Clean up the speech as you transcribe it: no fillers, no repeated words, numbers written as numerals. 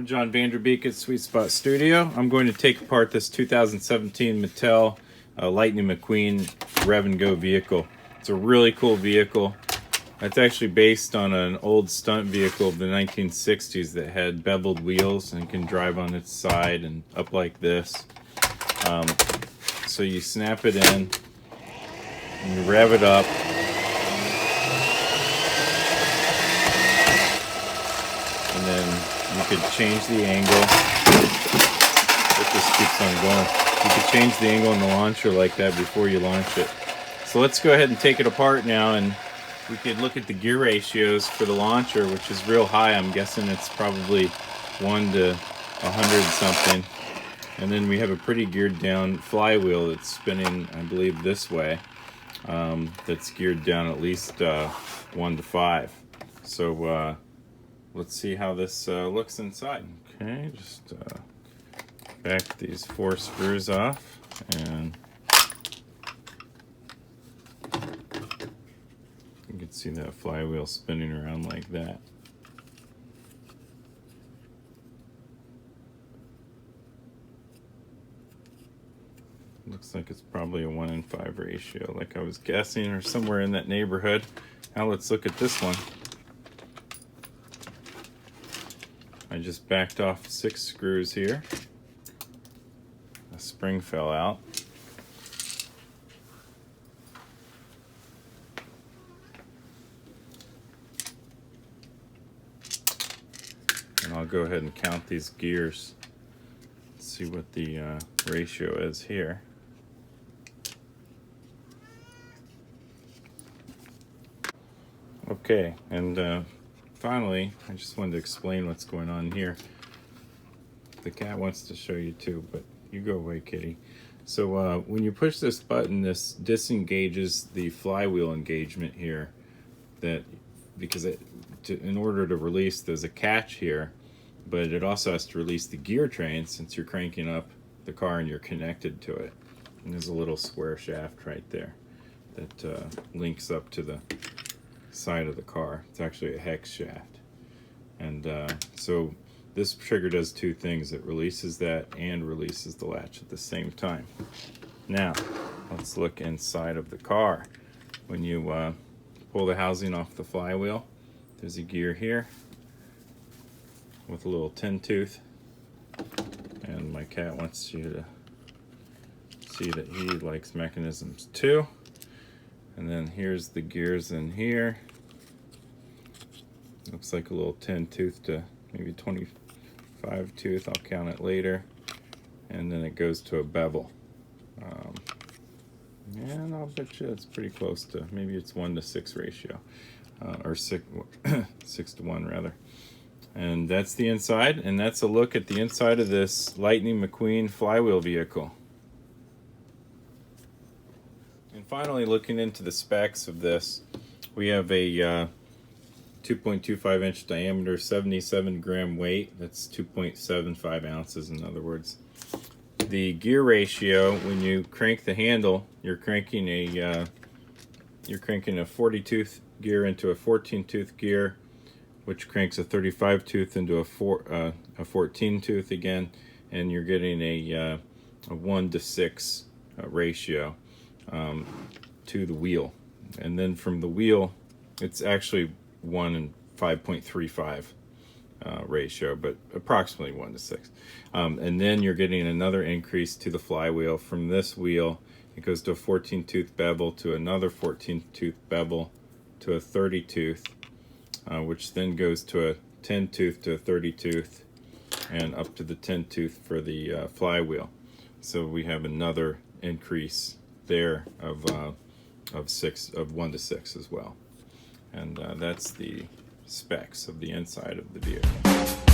John Vanderbeek at Sweet Spot Studio. I'm going to take apart this 2017 Mattel Lightning McQueen Rev and Go vehicle. It's a really cool vehicle. It's actually based on an old stunt vehicle of the 1960s that had beveled wheels and can drive on its side and up like this. So you snap it in and you rev it up. And then you could change the angle. It just keeps on going. You could change the angle in the launcher like that before you launch it. So let's go ahead and take it apart now, and we could look at the gear ratios for the launcher, which is real high. I'm guessing it's probably 1 to 100 something. And then we have a pretty geared down flywheel that's spinning, I believe, this way. That's geared down at least 1 to 5. So let's see how this looks inside. Okay, just back these 4 screws off, and you can see that flywheel spinning around like that. Looks like it's probably a 1 in 5 ratio, like I was guessing, or somewhere in that neighborhood. Now let's look at this one. I just backed off 6 screws here. A spring fell out. And I'll go ahead and count these gears. See what the ratio is here. Okay, and finally, I just wanted to explain what's going on here. The cat wants to show you too, but you go away, kitty. So when you push this button, this disengages the flywheel engagement here. Because in order to release, there's a catch here, but it also has to release the gear train since you're cranking up the car and you're connected to it. And there's a little square shaft right there that links up to the side of the car. It's actually a hex shaft. And so this trigger does 2 things. It releases that and releases the latch at the same time. Now let's look inside of the car. When you pull the housing off the flywheel, there's a gear here with a little tin tooth, and my cat wants you to see that he likes mechanisms too. And then here's the gears in here. Looks like a little 10 tooth to maybe 25 tooth. I'll count it later. And then it goes to a bevel. And I'll bet you it's pretty close to, maybe it's 1 to 6 ratio. Or 6 to 1 rather. And that's the inside, and that's a look at the inside of this Lightning McQueen flywheel vehicle. And finally, looking into the specs of this, we have a 2.25 inch diameter, 77 gram weight. That's 2.75 ounces, in other words. The gear ratio, when you crank the handle, you're cranking a 40 tooth gear into a 14 tooth gear, which cranks a 35 tooth into a 14 tooth again, and you're getting a 1 to 6 ratio to the wheel. And then from the wheel, it's actually 1 and 5.35 ratio, but approximately 1 to 6. And then you're getting another increase to the flywheel. From this wheel, it goes to a 14 tooth bevel, to another 14 tooth bevel, to a 30 tooth, which then goes to a 10 tooth to a 30 tooth, and up to the 10 tooth for the flywheel. So we have another increase there of 1 to 6 as well. And that's the specs of the inside of the vehicle.